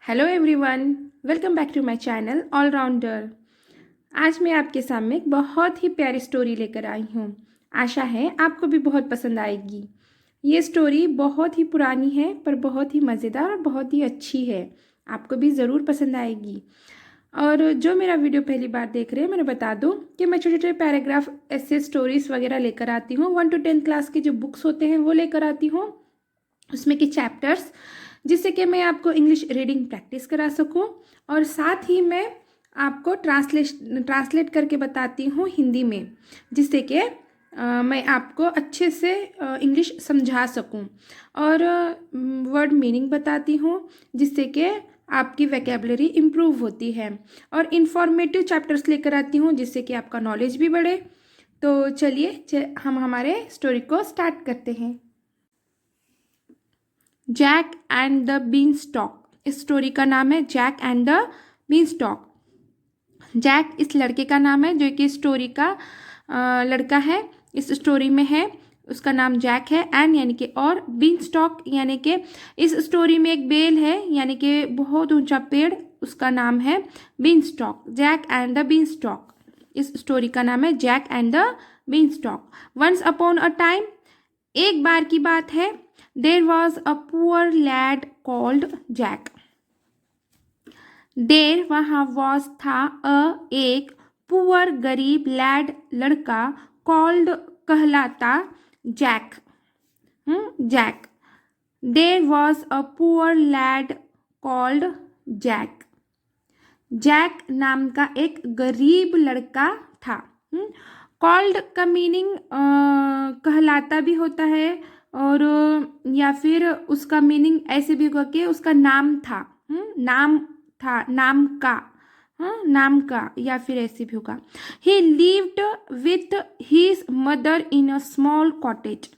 Hello everyone, welcome back to my channel allrounder. आज मैं आपके सामने एक बहुत ही प्यारी स्टोरी लेकर आई हूँ। आशा है आपको भी बहुत पसंद आएगी। ये स्टोरी बहुत ही पुरानी है पर बहुत ही मज़ेदार और बहुत ही अच्छी है। आपको भी ज़रूर पसंद आएगी। और जो मेरा वीडियो पहली बार देख रहे हैं, मैंने बता दूँ कि मैं छोटे छोटे पैराग्राफ ऐसे स्टोरीज़ वगैरह लेकर आती हूँ। 1 to 10 क्लास के जो बुक्स होते हैं वो लेकर आती हूँ, उसमें के चैप्टर्स, जिससे कि मैं आपको इंग्लिश रीडिंग प्रैक्टिस करा सकूं। और साथ ही मैं आपको ट्रांसलेट करके बताती हूँ हिंदी में, जिससे कि मैं आपको अच्छे से इंग्लिश समझा सकूं। और वर्ड मीनिंग बताती हूँ, जिससे कि आपकी वोकैबुलरी इम्प्रूव होती है। और इन्फॉर्मेटिव चैप्टर्स लेकर आती हूँ, जिससे कि आपका नॉलेज भी बढ़े। तो चलिए हम हमारे स्टोरी को स्टार्ट करते हैं। Jack and the beanstalk. इस स्टोरी का नाम है Jack and the beanstalk. Jack इस लड़के का नाम है, जो कि स्टोरी का लड़का है, इस स्टोरी में है, उसका नाम जैक है। एंड यानी कि और, बीन स्टॉक यानी कि इस स्टोरी में एक बेल है, यानी कि बहुत ऊंचा पेड़, उसका नाम है beanstalk. Jack and the beanstalk, इस स्टोरी का नाम है Jack and the beanstalk. Once upon a time, एक बार की बात है, there was a poor lad called Jack. There वहाँ वॉज था एक पुअर गरीब लैड लड़का, कॉल्ड कहलाता, Jack. Jack. There was a poor lad called Jack. Jack नाम का एक गरीब लड़का था। कॉल्ड का मीनिंग कहलाता भी होता है, और या फिर उसका मीनिंग ऐसे भी होगा कि उसका नाम था। नाम था, नाम का, नाम का, या फिर ऐसे भी होगा। He lived with his mother in a small cottage.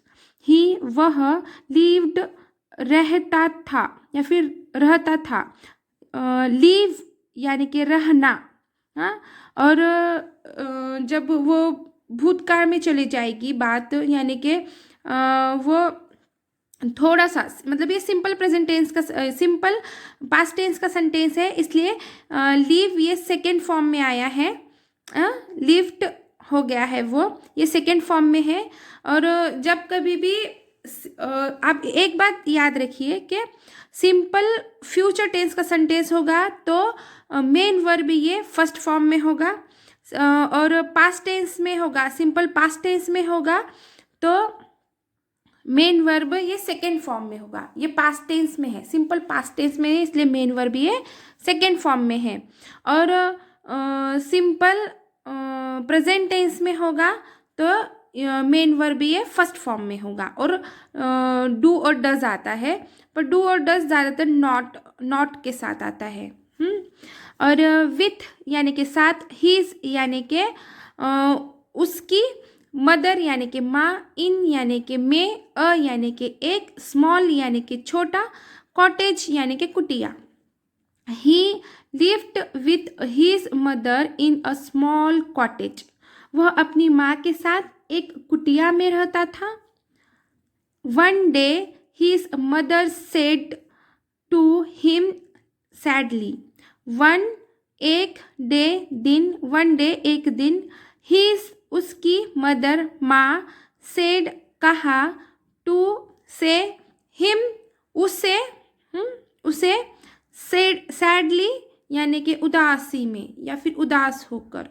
He, वह, लिव्ड, रहता था या फिर रहता था। लिव यानी कि रहना। हाँ, और जब वो भूतकाल में चली जाएगी बात, यानी कि वो थोड़ा सा, मतलब ये सिंपल प्रेजेंट टेंस का, सिंपल पास्ट टेंस का सेंटेंस है, इसलिए लीव ये सेकेंड फॉर्म में आया है। लिफ्ट हो गया है वो, ये सेकेंड फॉर्म में है। और जब कभी भी आप एक बात याद रखिए कि सिंपल फ्यूचर टेंस का सेंटेंस होगा तो मेन वर्ब ये फर्स्ट फॉर्म में होगा, और पास्ट टेंस में होगा, सिंपल पास्ट टेंस में होगा तो मेन वर्ब ये सेकेंड फॉर्म में होगा। ये पास्ट टेंस में है, सिंपल पास्ट टेंस में है, इसलिए मेन वर्ब ये सेकेंड फॉर्म में है। और सिंपल प्रेजेंट टेंस में होगा तो मेन वर्ब ये फर्स्ट फॉर्म में होगा। और डू और डज आता है, पर डू और डज ज़्यादातर नॉट के साथ आता है। और विथ यानी कि साथ, हिज यानी कि उसकी, मदर यानी कि माँ, इन यानी कि में, अ यानी कि एक, स्मॉल यानी कि छोटा, कॉटेज यानी कि कुटिया। ही lived with his mother in a small cottage. वह अपनी माँ के साथ एक कुटिया में रहता था। One day his mother said to him sadly. One, एक, डे, दिन, वन डे, एक दिन, हिज उसकी, मदर माँ, सेड कहा, टू से, हिम उसे, उसे, सेड सैडली यानी कि उदासी में या फिर उदास होकर।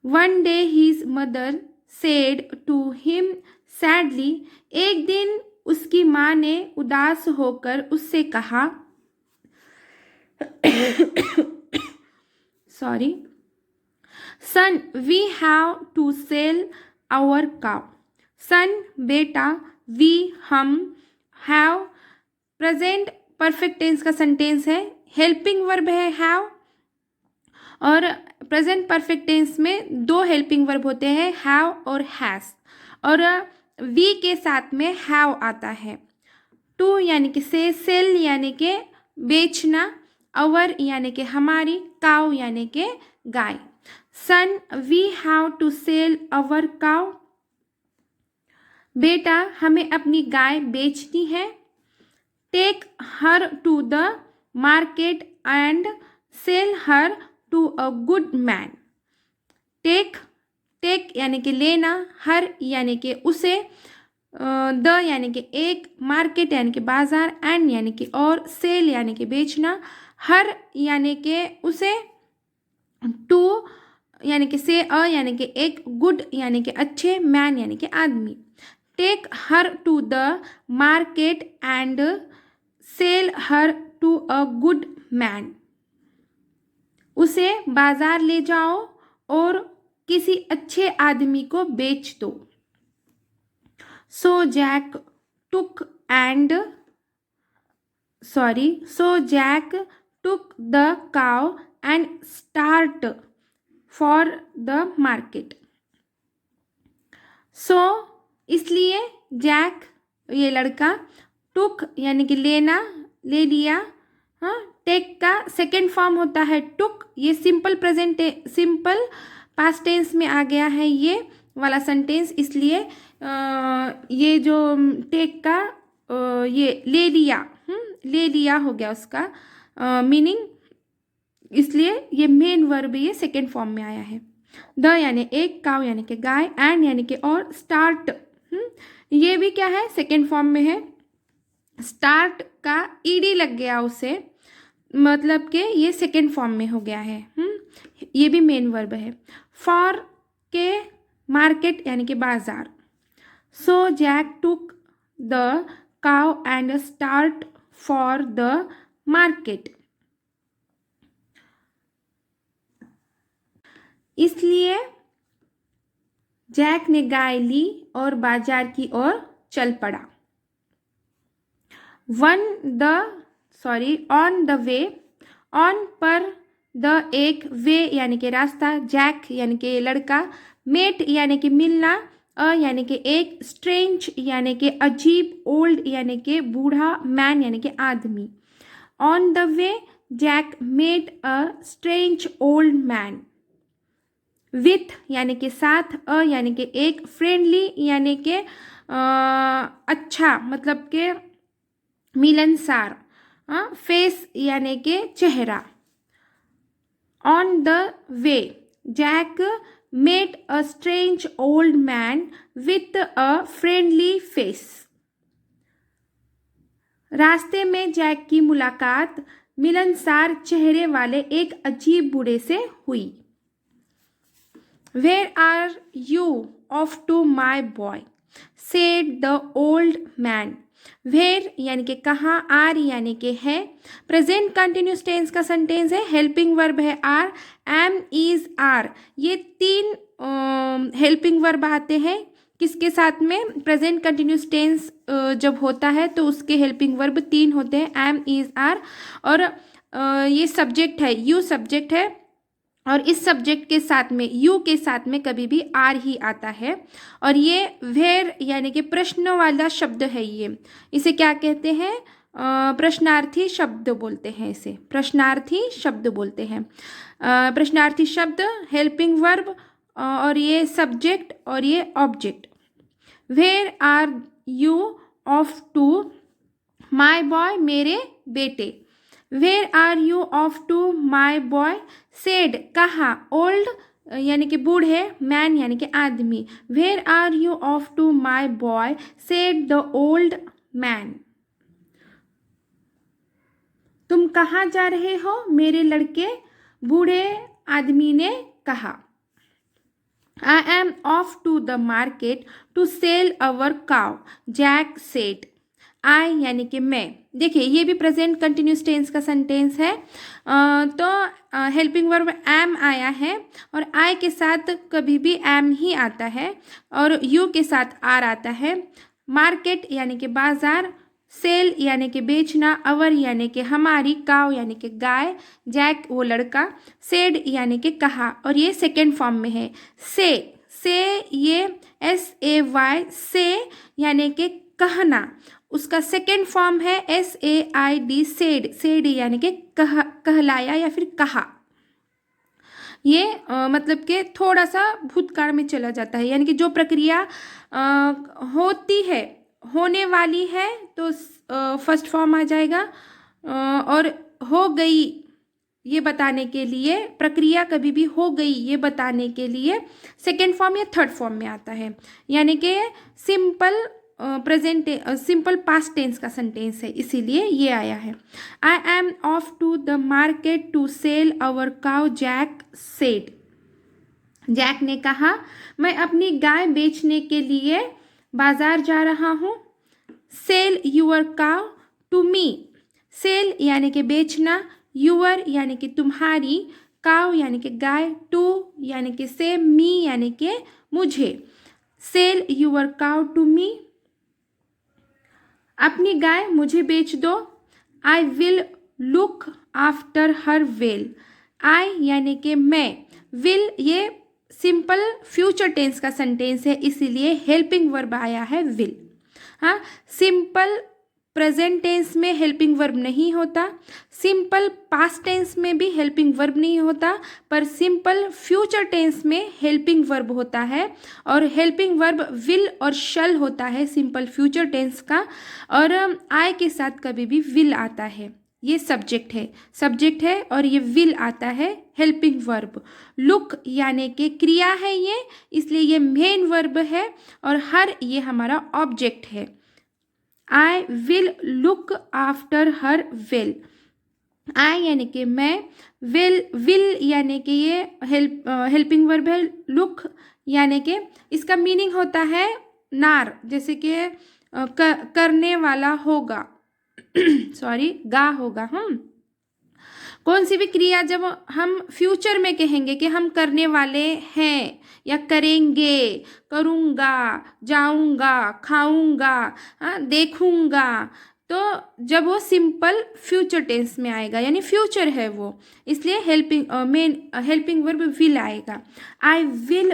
One day his mother said to him sadly, एक दिन उसकी माँ ने उदास होकर उससे कहा, sorry, son we have to sell our cow. Son बेटा, वी हम, हैव प्रेजेंट परफेक्ट टेंस का सेंटेंस है, हेल्पिंग वर्ब है हैव। और प्रेजेंट परफेक्ट टेंस में दो हेल्पिंग वर्ब होते हैं, हैव और हैज। और वी के साथ में हैव आता है। टू यानी कि से, सेल यानी कि बेचना, अवर यानी कि हमारी, काउ यानी कि गाय। Son we have to sell our cow. बेटा, हमें अपनी गाय बेचनी है। Take her to the market and sell her to a good man. Take यानी कि लेना, हर यानी कि उसे, द यानी कि एक, मार्केट यानी कि बाजार, एंड यानी कि और, सेल यानी कि बेचना, हर यानी कि उसे, टू यानी कि से, अ यानी कि एक, गुड यानी कि अच्छे, मैन यानी कि आदमी. Take her to the market and sell her to a good man. उसे बाजार ले जाओ और किसी अच्छे आदमी को बेच दो. So Jack took the cow and start for the market. So इसलिए जैक ये लड़का, टुक यानी कि लेना, ले लिया. हाँ, टेक का सेकेंड फॉर्म होता है टुक. ये सिंपल पास्ट टेंस में आ गया है ये वाला सेंटेंस, इसलिए ये जो टेक का ये ले लिया हो गया उसका मीनिंग, इसलिए ये मेन वर्ब ये सेकेंड फॉर्म में आया है. द यानी एक, काउ यानी कि गाय, एंड यानी कि और, स्टार्ट ये भी क्या है, सेकेंड फॉर्म में है. स्टार्ट का ईडी लग गया उसे, मतलब कि ये सेकेंड फॉर्म में हो गया है. ये भी मेन वर्ब है. फॉर के मार्केट यानी कि बाजार. So Jack took the cow and start for the market. इसलिए जैक ने गाय ली और बाजार की ओर चल पड़ा. ऑन द वे, ऑन पर, द एक, वे यानी कि रास्ता, जैक यानी कि लड़का, मेट यानी कि मिलना, अ यानी कि एक, स्ट्रेंज यानी कि अजीब, ओल्ड यानी कि बूढ़ा, मैन यानी कि आदमी. On the way Jack met a strange old man. With यानी कि साथ, अ यानी कि एक, फ्रेंडली यानी कि अच्छा, मतलब कि मिलनसार, फेस यानी कि चेहरा. On the way Jack met a strange old man with a friendly face. रास्ते में जैक की मुलाकात मिलनसार चेहरे वाले एक अजीब बूढ़े से हुई. Where are you off to, my boy? said the old man. Where यानी कि कहाँ, आर यानी कि है, प्रेजेंट कंटिन्यूस टेंस का सेंटेंस है, हेल्पिंग वर्ब है आर, एम, इज, आर. ये तीन हेल्पिंग वर्ब आते हैं किसके साथ में, प्रेजेंट कंटिन्यूस टेंस जब होता है तो उसके हेल्पिंग वर्ब तीन होते हैं, एम, इज, आर. और ये सब्जेक्ट है, यू सब्जेक्ट है, और इस सब्जेक्ट के साथ में, यू के साथ में कभी भी आर ही आता है. और ये वेर यानी कि प्रश्न वाला शब्द है, ये इसे क्या कहते हैं, प्रश्नार्थी शब्द बोलते हैं, इसे प्रश्नार्थी शब्द बोलते हैं. प्रश्नार्थी शब्द, हेल्पिंग वर्ब, और ये सब्जेक्ट और ये object. Where are you off to, my boy मेरे बेटे. Where are you off to, my boy, said कहा, ओल्ड यानी कि बूढ़े, मैन यानी कि आदमी. Where are you off to, my boy, said the old man. तुम कहाँ जा रहे हो मेरे लड़के, बूढ़े आदमी ने कहा. I am off to the market to sell our cow, Jack said. I यानी कि मैं. देखिए ये भी प्रेजेंट कंटिन्यूस टेंस का सेंटेंस है, तो हेल्पिंग वर्ब एम आया है, और आई के साथ कभी भी एम ही आता है, और यू के साथ आर आता है. मार्केट यानी कि बाजार, सेल यानी कि बेचना, अवर यानी कि हमारी, काउ यानी कि गाय, जैक वो लड़का, सेड यानी कि कहा, और ये सेकेंड फॉर्म में है. से ये SAY, से यानी कि कहना, उसका सेकेंड फॉर्म है SAID, सेड यानी कि कहलाया या फिर कहा. ये मतलब कि थोड़ा सा भूतकाल में चला जाता है, यानी कि जो प्रक्रिया होती है, होने वाली है, तो फर्स्ट फॉर्म आ जाएगा, और हो गई ये बताने के लिए, प्रक्रिया कभी भी हो गई ये बताने के लिए सेकेंड फॉर्म या थर्ड फॉर्म में आता है, यानी कि सिंपल सिंपल पास्ट टेंस का सेंटेंस है, इसीलिए ये आया है। I am off to the market to sell our cow, Jack said. Jack ने कहा मैं अपनी गाय बेचने के लिए बाजार जा रहा हूँ। Sell your cow to me. Sell यानी कि बेचना, यूअर यानी कि तुम्हारी, काउ यानी कि गाय, टू यानी कि से, मी यानी कि मुझे। Sell your cow to me, अपनी गाय मुझे बेच दो। I will look after her well. I यानी कि मैं, विल ये सिंपल फ्यूचर टेंस का सेंटेंस है, इसीलिए हेल्पिंग वर्ब आया है विल। हाँ, सिंपल प्रेजेंट टेंस में हेल्पिंग वर्ब नहीं होता, सिंपल पास्ट टेंस में भी हेल्पिंग वर्ब नहीं होता, पर सिंपल फ्यूचर टेंस में हेल्पिंग वर्ब होता है, और हेल्पिंग वर्ब विल और शल होता है सिंपल फ्यूचर टेंस का, और आई के साथ कभी भी विल आता है। ये सब्जेक्ट है और ये विल आता है हेल्पिंग वर्ब। लुक यानी कि क्रिया है ये, इसलिए ये मेन वर्ब है, और हर ये हमारा ऑब्जेक्ट है। I will look after her well. I यानी कि मैं, विल यानी कि ये हेल्पिंग वर्ब है, लुक यानी कि इसका मीनिंग होता है नार, जैसे कि करने वाला होगा सॉरी गा होगा। कौन सी भी क्रिया जब हम फ्यूचर में कहेंगे कि हम करने वाले हैं या करेंगे, करूँगा, जाऊँगा, खाऊँगा, देखूँगा, तो जब वो सिंपल फ्यूचर टेंस में आएगा, यानी फ्यूचर है वो, इसलिए हेल्पिंग वर्ब विल आएगा। आई विल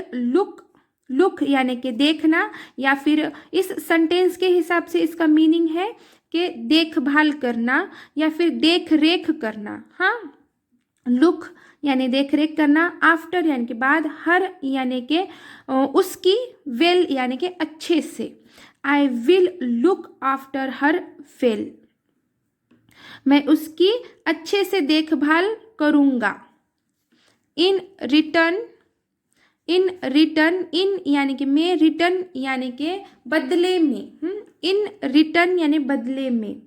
लुक यानी कि देखना, या फिर इस सेंटेंस के हिसाब से इसका मीनिंग है कि देखभाल करना या फिर देख रेख करना। हाँ, लुक यानी देख रेख करना, आफ्टर यानी कि बाद, हर यानी कि उसकी, वेल यानी कि अच्छे से। आई will look after her well, मैं उसकी अच्छे से देखभाल करूँगा। इन रिटर्न इन यानी कि में, रिटर्न यानी कि बदले में। इन रिटर्न यानी बदले में।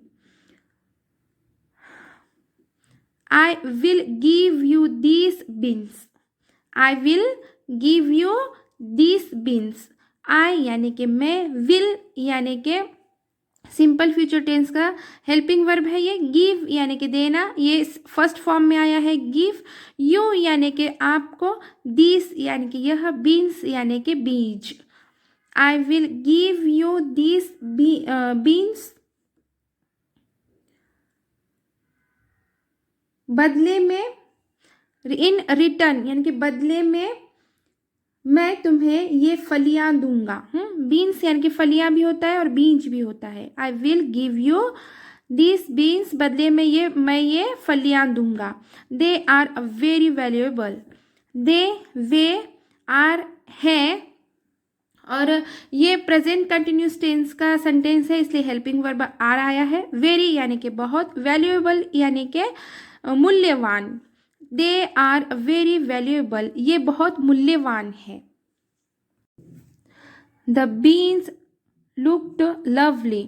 I will give you these beans. I will give you these beans. I यानी कि मैं, विल यानी कि सिंपल फ्यूचर टेंस का हेल्पिंग वर्ब है ये, गिव यानी कि देना, ये फर्स्ट फॉर्म में आया है गिव। यू यानी कि आपको, दिस यानी कि यह, बीन्स यानी कि बीज। आई will give you this beans, बदले में। इन रिटर्न यानी कि बदले में मैं तुम्हें ये फलियां दूंगा। बीन्स यानी कि फलियां भी होता है और बीज भी होता है। I will give you this beans, बदले में मैं ये फलियां दूंगा। They are very valuable. They, वे, आर है, और ये प्रेजेंट कंटिन्यूस टेंस का सेंटेंस है, इसलिए हेल्पिंग वर्ब आर आया है। वेरी यानी कि बहुत, वैल्यूएबल यानी कि मूल्यवान। दे आर वेरी वैल्यूएबल, ये बहुत मूल्यवान है। The beans looked lovely.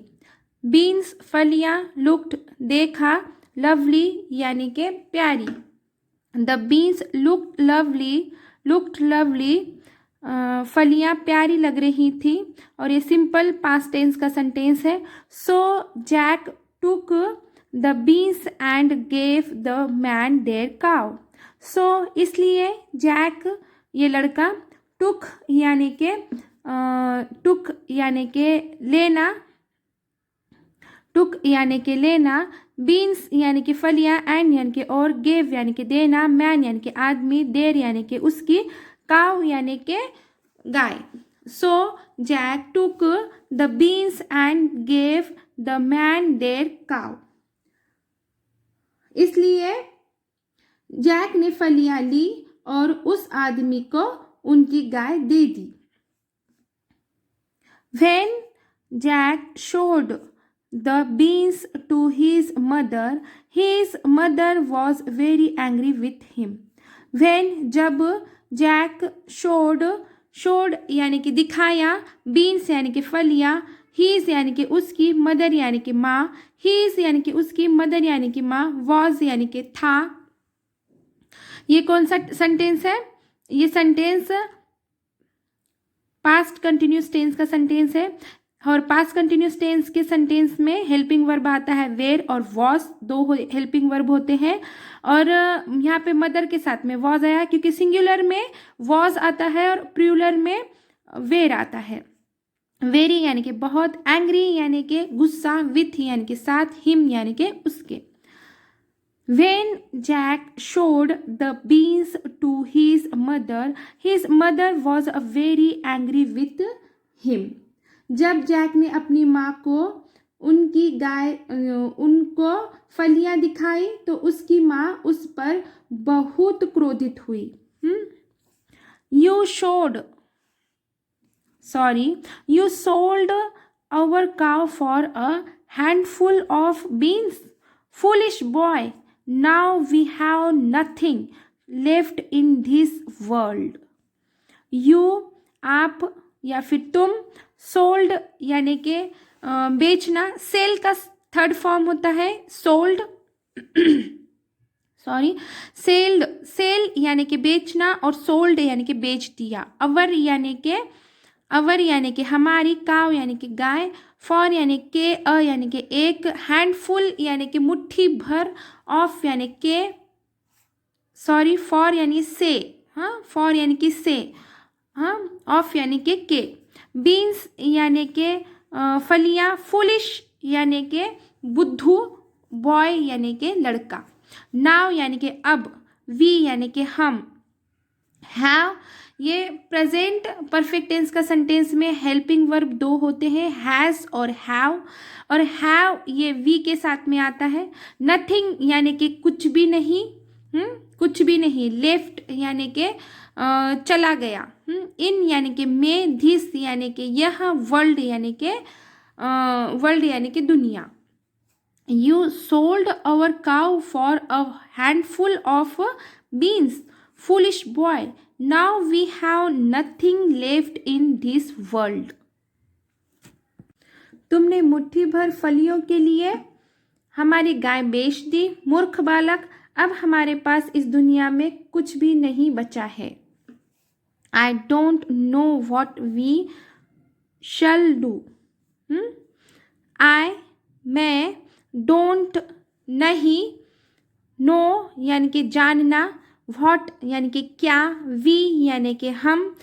Beans फलियां, लुक्ड देखा, लवली यानी कि प्यारी। द बीन्स लुक्ड लवली, फलियां प्यारी लग रही थी, और ये सिंपल पास्ट टेंस का सेंटेंस है। So Jack took the beans and gave the man their cow. So इसलिए जैक ये लड़का, टुक यानी कि लेना, टुक यानी कि लेना, बीन्स यानी कि फलियां, एंड यानी कि और, गेव यानी कि देना, मैन यानी कि आदमी, देर यानी कि उसकी, काउ यानी कि गाय। So Jack took the beans and gave the man their cow. इसलिए जैक ने फलियां ली और उस आदमी को उनकी गाय दे दी। When Jack showed the beans to his mother was very angry with him. When जब जैक showed यानी कि दिखाया, beans यानी कि फलियां, his यानी कि उसकी, mother यानी कि माँ, his यानी कि उसकी, mother यानी कि माँ, was यानी कि था. ये कौन सा सेंटेंस है? ये सेंटेंस पास्ट कंटिन्यूस टेंस का सेंटेंस है और पास्ट कंटिन्यूस टेंस के सेंटेंस में हेल्पिंग वर्ब आता है वेयर और वॉज, दो हेल्पिंग वर्ब होते हैं. और यहाँ पे मदर के साथ में वॉज आया क्योंकि सिंगुलर में वॉज आता है और प्लूरल में वेर आता है. वेरी यानी कि बहुत, एंग्री यानी कि गुस्सा, विथ यानी कि साथ, हिम यानी कि उसके. When Jack showed the beans to his mother was very angry with him. जब जैक ने अपनी माँ को उनको फलियां दिखाई तो उसकी माँ उस पर बहुत क्रोधित हुई. You sold our cow for a handful of beans. Foolish boy, now we have nothing left in this world. You, आप या फिर तुम, sold यानी कि बेचना, सेल का थर्ड फॉर्म होता है सोल्ड, सेल यानी कि बेचना और सोल्ड यानी कि बेच दिया. अवर यानी कि हमारी, काव यानी कि गाय, फॉर यानी के, यानी कि एक, हैंडफुल यानी कि मुट्ठी भर, ऑफ यानी के, फॉर यानी से, फॉर यानी कि से, ऑफ यानी के, बीन्स यानी के फलियां, फुलिश यानी के बुद्धू, बॉय यानी के लड़का, नाउ यानी कि अब, वी यानी कि हम, हैव ये प्रेजेंट परफेक्ट टेंस का सेंटेंस में हेल्पिंग वर्ब दो होते हैं, हैज़ और हैव ये वी के साथ में आता है. नथिंग यानी कि कुछ भी नहीं, लेफ्ट यानी कि चला गया, इन यानी कि में, धिस यानी कि यह, वर्ल्ड यानी कि दुनिया. You sold our cow for a handful of beans, foolish boy. Now we have nothing left in this world. तुमने मुट्ठी भर फलियों के लिए हमारी गाय बेच दी, मूर्ख बालक. अब हमारे पास इस दुनिया में कुछ भी नहीं बचा है. I don't know what we shall do. मैं, डोंट नहीं, नो यानी कि जानना, व्हाट यानी कि क्या, वी यानी कि हम,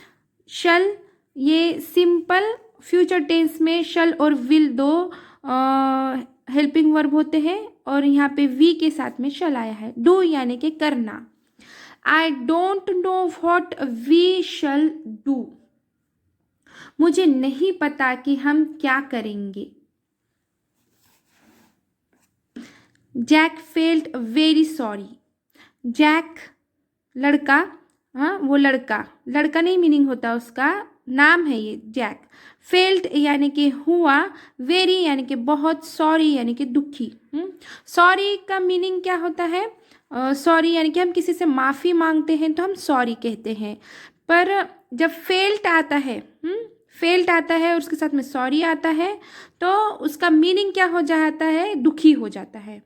शल ये सिंपल फ्यूचर टेंस में शल और विल दो हेल्पिंग वर्ब होते हैं और यहाँ पे वी के साथ में शल आया है. डू यानी कि करना. I don't know what we shall do. मुझे नहीं पता कि हम क्या करेंगे. Jack felt very sorry. Jack लड़का, वो लड़का नहीं मीनिंग होता, उसका नाम है ये जैक. फेल्ट यानी कि हुआ, वेरी यानी कि बहुत, सॉरी यानी कि दुखी. सॉरी का मीनिंग क्या होता है? सॉरी यानी कि हम किसी से माफ़ी मांगते हैं तो हम सॉरी कहते हैं. पर जब फेल्ट आता है और उसके साथ में सॉरी आता है तो उसका मीनिंग क्या हो जाता है? दुखी हो जाता है.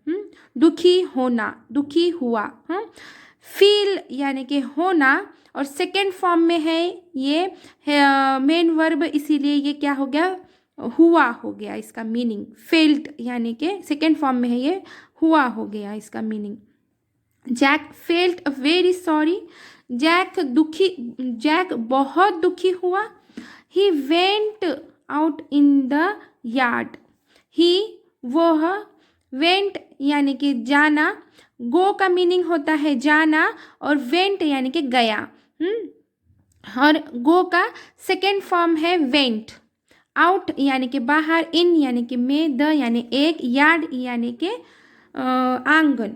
दुखी होना, दुखी हुआ. फील यानी कि होना और सेकेंड फॉर्म में है ये मेन वर्ब, इसीलिए ये क्या हो गया? हुआ हो गया इसका मीनिंग. फेल्ट यानी कि सेकेंड फॉर्म में है, ये हुआ हो गया इसका meaning. Jack felt very sorry. Jack बहुत दुखी हुआ. He went out in the yard. वह, went यानी कि जाना, go का मीनिंग होता है जाना और went यानी कि गया. और go का सेकेंड फॉर्म है went. out यानी कि बाहर, in यानी कि में, द यानी एक, yard यानी कि आंगन.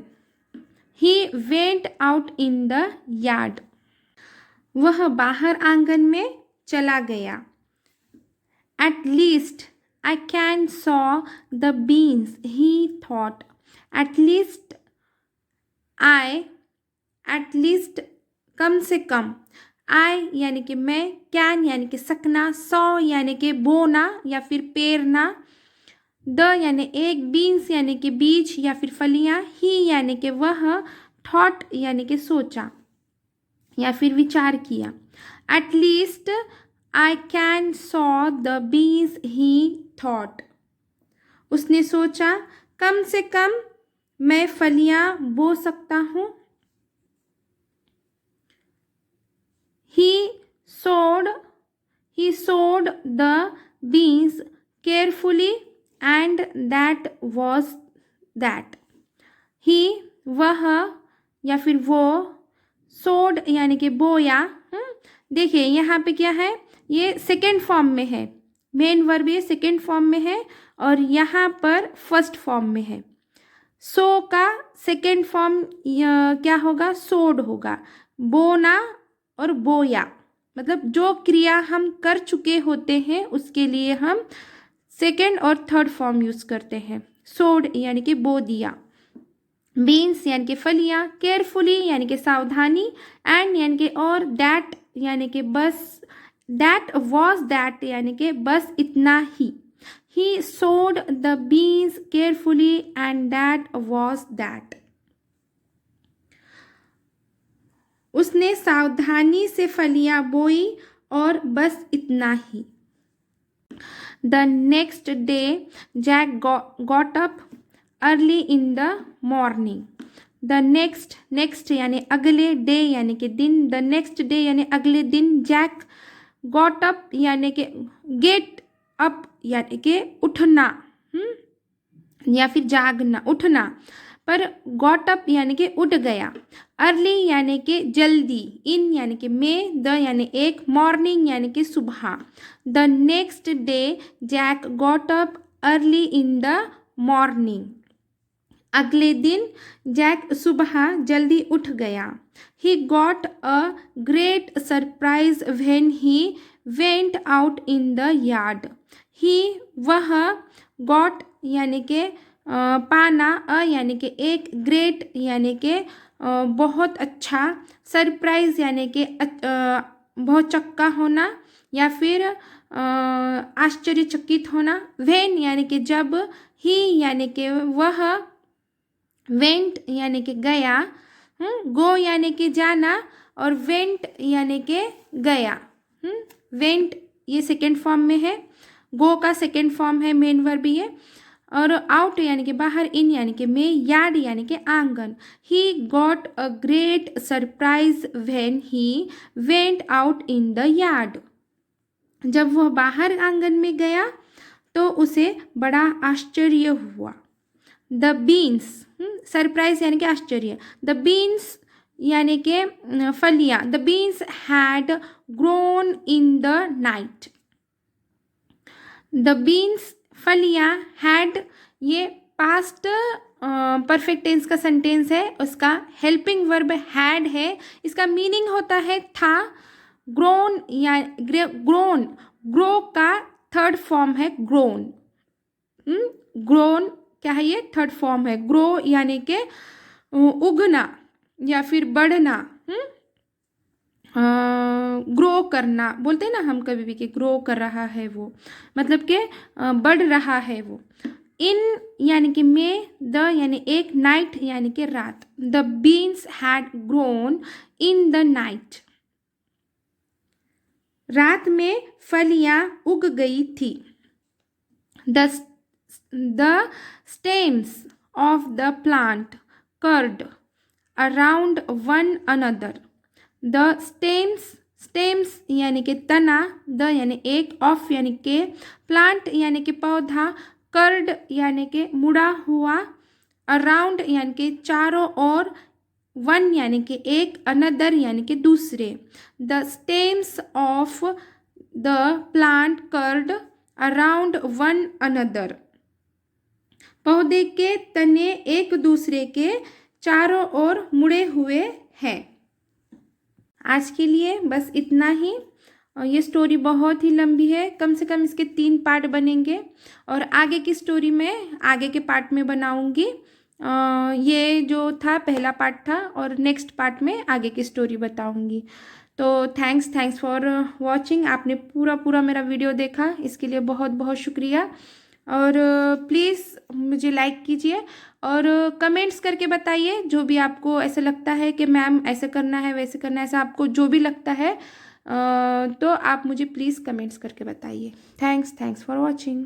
He went out in the yard. वह बाहर आंगन में चला गया. At least I can saw the beans, he thought. At least at least कम से कम. I यानी कि मैं, can यानी कि सकना, saw यानी कि बोना या फिर पेरना, द यानी एक, बीन्स यानी कि बीज या फिर फलियां, ही यानी कि वह, थॉट यानी कि सोचा या फिर विचार किया. At least I can saw the beans he thought. उसने सोचा कम से कम मैं फलियां बो सकता हूँ. He sowed the beans carefully and that was that. He वह या फिर वो, sowed यानी कि बोया. देखिए यहाँ पे क्या है, ये सेकेंड फॉर्म में है, मेन वर्ब ये सेकेंड फॉर्म में है और यहाँ पर फर्स्ट फॉर्म में है. सो का सेकेंड फॉर्म क्या होगा, सोड होगा. बोना और बोया मतलब जो क्रिया हम कर चुके होते हैं उसके लिए हम सेकेंड और थर्ड फॉर्म यूज करते हैं. सोड यानी कि बो दिया, बीन्स यानी कि फलियां, केयरफुली यानी कि सावधानी, एंड यानी कि और, दैट यानी कि बस, दैट वॉज दैट यानी कि बस इतना ही. He sowed the beans carefully and that was that. उसने सावधानी से फलियां बोई और बस इतना ही. The next day Jack got up early in the morning. The next यानी अगले, डे यानी कि दिन, the next day यानी अगले दिन. Jack got up यानी कि get up यानी कि उठना या फिर जागना, उठना, पर got up यानी कि उठ गया. अर्ली यानी कि जल्दी, इन यानी कि में, द यानी एक, मॉर्निंग यानी कि सुबह. The next day Jack got up early in the morning. अगले दिन जैक सुबह जल्दी उठ गया. He got a great surprise when he went out in the yard. He वह, गॉट यानी कि पाना, अ यानी कि एक, ग्रेट यानी कि बहुत अच्छा, सरप्राइज यानी कि बहुत चक्का होना या फिर आश्चर्यचकित होना. व्हेन यानी कि जब, ही यानी कि वह, वेंट यानी कि गया, गो यानी कि जाना और वेंट यानी कि गया. वेंट ये सेकेंड फॉर्म में है, गो का सेकेंड फॉर्म है, मेन वर्ब ये, और आउट यानी कि बाहर, इन यानी कि में, यार्ड यानी कि आंगन. ही got a great surprise when he went out in the yard. जब वह बाहर आंगन में गया तो उसे बड़ा आश्चर्य हुआ. द बीन्स, सरप्राइज यानी कि आश्चर्य. द बीन्स यानी कि फलियां. The beans had grown in the night. The beans, फलियां, हैड ये पास्ट परफेक्ट टेंस का सेंटेंस है, उसका हेल्पिंग वर्ब हैड है. इसका मीनिंग होता है था. ग्रोन या ग्रोन, ग्रो का थर्ड फॉर्म है ग्रोन. ग्रोन क्या है, ये थर्ड फॉर्म है. ग्रो यानी कि उगना या फिर बढ़ना, ग्रो करना बोलते हैं ना हम कभी भी, कि ग्रो कर रहा है वो, मतलब कि बढ़ रहा है वो. इन यानी कि में, द यानी एक, नाइट यानी कि रात. The beans had grown in the night. रात में फलियां उग गई थी. The stems of the plant curled around one another. The stems यानी कि तना, द यानी एक, ऑफ यानी के, प्लांट यानी कि पौधा, कर्ड यानी कि मुड़ा हुआ, अराउंड यानी कि चारों ओर, वन यानी कि एक, अनदर यानी कि दूसरे. The stems of the plant curled around one another. पौधे के तने एक दूसरे के चारों ओर मुड़े हुए हैं. आज के लिए बस इतना ही ये स्टोरी बहुत ही लंबी है, कम से कम इसके 3 पार्ट बनेंगे और आगे की स्टोरी में आगे के पार्ट में बनाऊंगी। ये जो था पहला पार्ट था और नेक्स्ट पार्ट में आगे की स्टोरी बताऊंगी। तो थैंक्स फॉर वॉचिंग। आपने पूरा पूरा मेरा वीडियो देखा, इसके लिए बहुत बहुत शुक्रिया। और प्लीज़ मुझे लाइक कीजिए और कमेंट्स करके बताइए जो भी आपको ऐसा लगता है कि मैम ऐसे करना है वैसे करना है, ऐसा आपको जो भी लगता है तो आप मुझे प्लीज़ कमेंट्स करके बताइए। Thanks for watching.